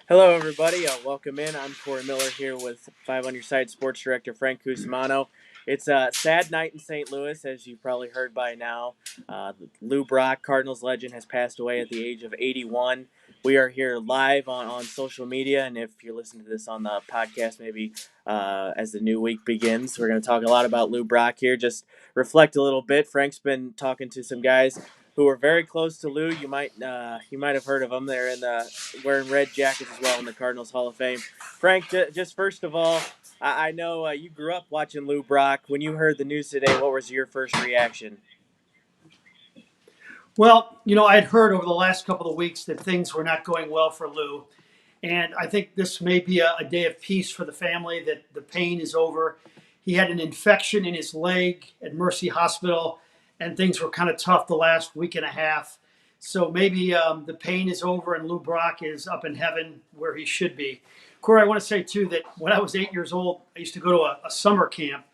Hello, everybody. Welcome in. I'm Corey Miller here with Five on Your Side Sports Director Frank Cusumano. It's a sad night in St. Louis, as you've probably heard by now. Lou Brock, Cardinals legend, has passed away at the age of 81. We are here live on social media, and if you're listening to this on the podcast, maybe as the new week begins, we're going to talk a lot about Lou Brock here. Just reflect a little bit. Frank's been talking to some guys who are very close to Lou. You might have heard of them. They're in the wearing red jackets as well in the Cardinals Hall of Fame. Frank, just first of all, I know you grew up watching Lou Brock. When you heard the news today, what was your first reaction? Well, I had heard over the last couple of weeks that things were not going well for Lou. And I think this may be a day of peace for the family, that the pain is over. He had an infection in his leg at Mercy Hospital, and things were kind of tough the last week and a half. So maybe the pain is over and Lou Brock is up in heaven where he should be. Corey, I want to say, too, that when I was 8 years old, I used to go to a summer camp,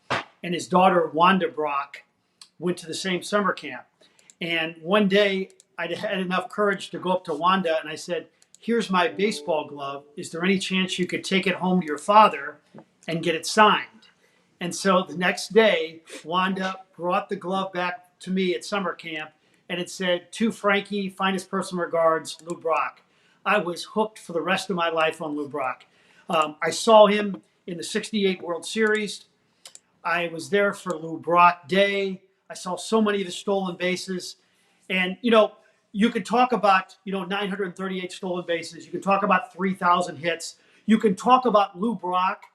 and his daughter, Wanda Brock, went to the same summer camp. And one day I had enough courage to go up to Wanda and I said, "Here's my baseball glove. Is there any chance you could take it home to your father and get it signed?" And so the next day, Wanda brought the glove back to me at summer camp, and it said, "To Frankie, finest personal regards, Lou Brock." I was hooked for the rest of my life on Lou Brock. I saw him in the '68 World Series. I was there for Lou Brock Day. I saw so many of his stolen bases. And, you could talk about, 938 stolen bases. You can talk about 3,000 hits. You can talk about Lou Brock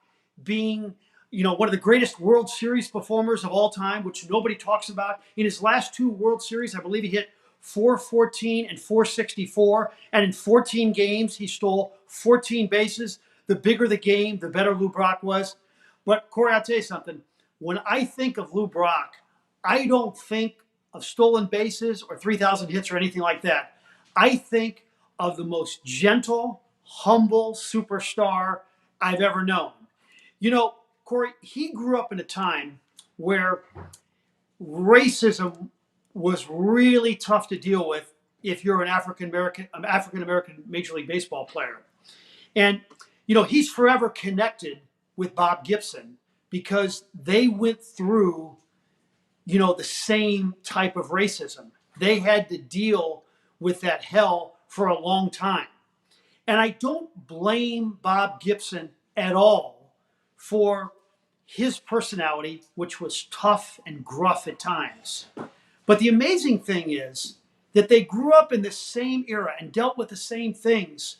being, one of the greatest World Series performers of all time, which nobody talks about. In his last two World Series, I believe he hit 414 and 464. And in 14 games, he stole 14 bases. The bigger the game, the better Lou Brock was. But, Corey, I'll tell you something. When I think of Lou Brock, I don't think of stolen bases or 3,000 hits or anything like that. I think of the most gentle, humble superstar I've ever known. Corey, he grew up in a time where racism was really tough to deal with if you're an African American Major League Baseball player. And he's forever connected with Bob Gibson because they went through the same type of racism. They had to deal with that hell for a long time. And I don't blame Bob Gibson at all for his personality, which was tough and gruff at times. But the amazing thing is that they grew up in the same era and dealt with the same things.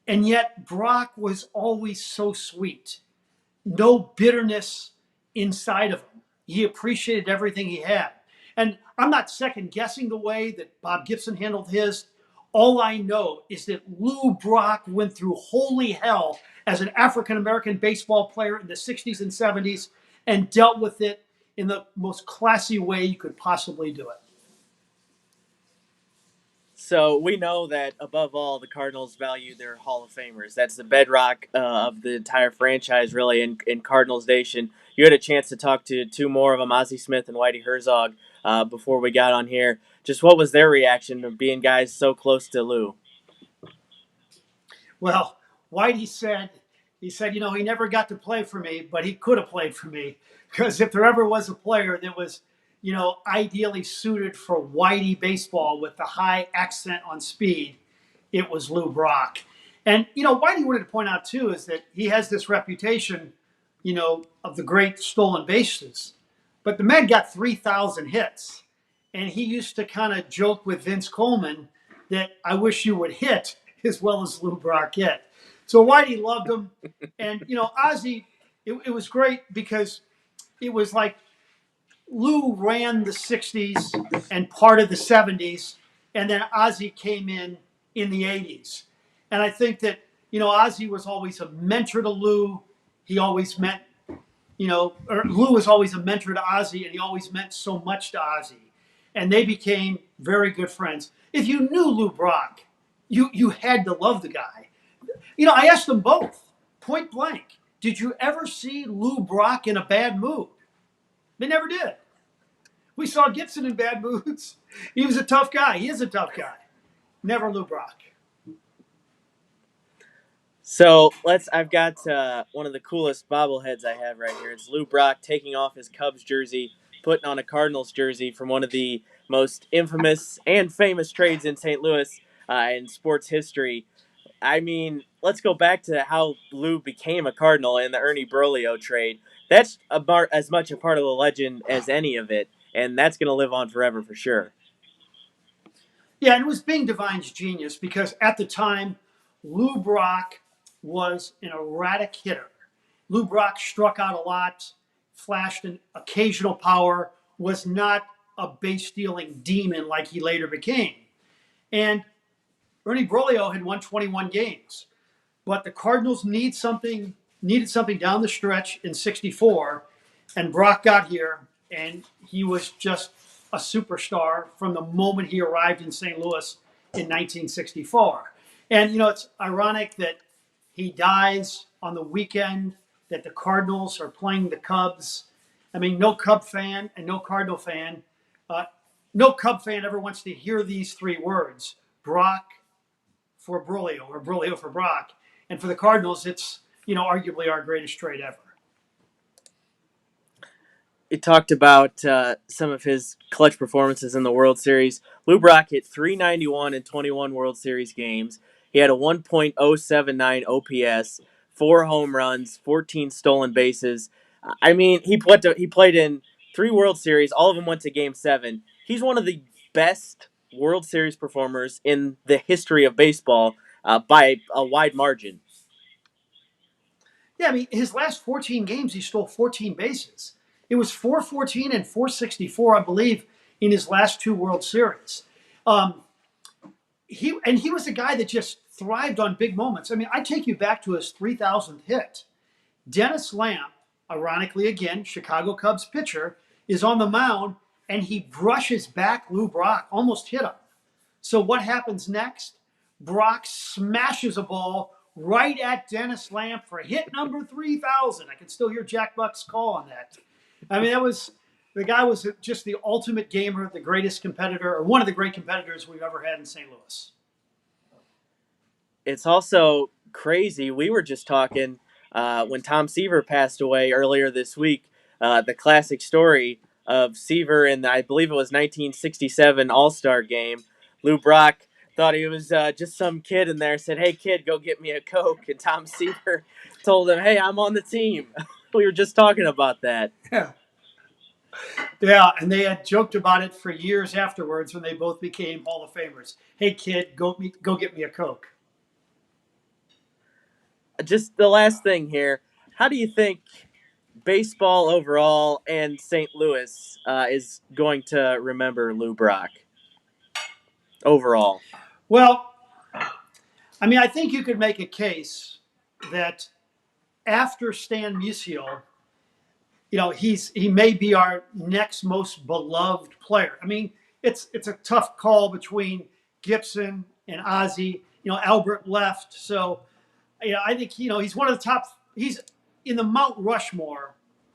And yet Brock was always so sweet. No bitterness inside of him. He appreciated everything he had. And I'm not second guessing the way that Bob Gibson handled his. All I know is that Lou Brock went through holy hell as an African American baseball player in the 60s and 70s and dealt with it in the most classy way you could possibly do it. So we know that above all, the Cardinals value their Hall of Famers. That's the bedrock of the entire franchise, really, in Cardinals Nation. You had a chance to talk to two more of them, Ozzie Smith and Whitey Herzog, before we got on here. Just what was their reaction of being guys so close to Lou? Well, he said, he never got to play for me, but he could have played for me. Because if there ever was a player that was, ideally suited for Whitey baseball with the high accent on speed, it was Lou Brock. And, Whitey wanted to point out, too, is that he has this reputation, of the great stolen bases. But the man got 3,000 hits. And he used to kind of joke with Vince Coleman that I wish you would hit as well as Lou Brock hit. So Whitey loved him. And, Ozzie, it was great because it was like Lou ran the 60s and part of the 70s, and then Ozzie came in the 80s. And I think that, Ozzie was always a mentor to Lou. He always meant, or Lou was always a mentor to Ozzie, and he always meant so much to Ozzie. And they became very good friends. If you knew Lou Brock, you had to love the guy. I asked them both, point blank, did you ever see Lou Brock in a bad mood? They never did. We saw Gibson in bad moods. He was a tough guy. He is a tough guy. Never Lou Brock. So I've got one of the coolest bobbleheads I have right here. It's Lou Brock taking off his Cubs jersey, putting on a Cardinals jersey from one of the most infamous and famous trades in St. Louis in sports history. I mean, let's go back to how Lou became a Cardinal in the Ernie Broglio trade. That's about as much a part of the legend as any of it, and that's going to live on forever for sure. Yeah, and it was Bing Devine's genius because at the time, Lou Brock was an erratic hitter. Lou Brock struck out a lot, flashed an occasional power, was not a base stealing demon like he later became. And Ernie Broglio had won 21 games. But the Cardinals needed something down the stretch in '64, and Brock got here, and he was just a superstar from the moment he arrived in St. Louis in 1964. And it's ironic that he dies on the weekend that the Cardinals are playing the Cubs. I mean, no Cub fan and no Cardinal fan, uh, no Cub fan ever wants to hear these three words: Brock for Broglio or Broglio for Brock. And for the Cardinals, it's arguably our greatest trade ever. It talked about some of his clutch performances in the World Series. Lou Brock hit 391 in 21 World Series games. He had a 1.079 OPS, 4 home runs, 14 stolen bases. I mean, he played in 3 World Series. All of them went to Game 7. He's one of the best World Series performers in the history of baseball by a wide margin. Yeah, I mean, his last 14 games, he stole 14 bases. It was 414 and 464, I believe, in his last two World Series. Um, he was a guy that just thrived on big moments. I mean, I take you back to his 3,000th hit. Dennis Lamp, ironically again, Chicago Cubs pitcher, is on the mound and he brushes back Lou Brock, almost hit him. So what happens next? Brock smashes a ball right at Dennis Lamp for hit number 3,000. I can still hear Jack Buck's call on that. I mean, the guy was just the ultimate gamer, the greatest competitor, or one of the great competitors we've ever had in St. Louis. It's also crazy. We were just talking when Tom Seaver passed away earlier this week. The classic story of Seaver in I believe it was 1967 All Star game. Lou Brock thought he was just some kid in there. Said, "Hey kid, go get me a Coke." And Tom Seaver told him, "Hey, I'm on the team." We were just talking about that. Yeah. Yeah, and they had joked about it for years afterwards when they both became Hall of Famers. Hey kid, go get me a Coke. Just the last thing here. How do you think baseball overall and St. Louis is going to remember Lou Brock overall? Well, I mean, I think you could make a case that after Stan Musial, he may be our next most beloved player. I mean, it's a tough call between Gibson and Ozzie. Albert left, so I think he's one of the top. He's in the Mount Rushmore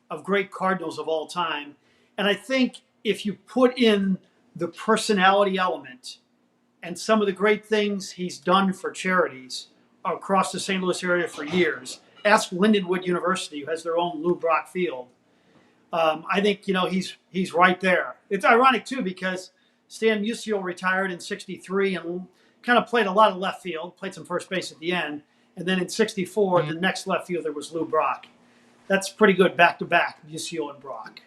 of great Cardinals of all time, and I think if you put in the personality element and some of the great things he's done for charities across the St. Louis area for years. Ask Lindenwood University, who has their own Lou Brock Field. I think he's right there. It's ironic too because Stan Musial retired in '63 and kind of played a lot of left field, played some first base at the end, and then in '64 the next left fielder was Lou Brock. That's pretty good back to back, Musial and Brock.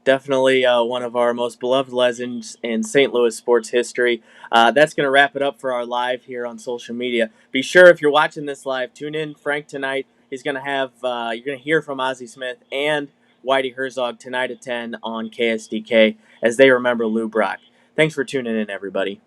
Definitely one of our most beloved legends in St. Louis sports history. That's going to wrap it up for our live here on social media. Be sure if you're watching this live, tune in. Frank tonight. He's going to have you're going to hear from Ozzie Smith and Whitey Herzog tonight at 10 on KSDK as they remember Lou Brock. Thanks for tuning in, everybody.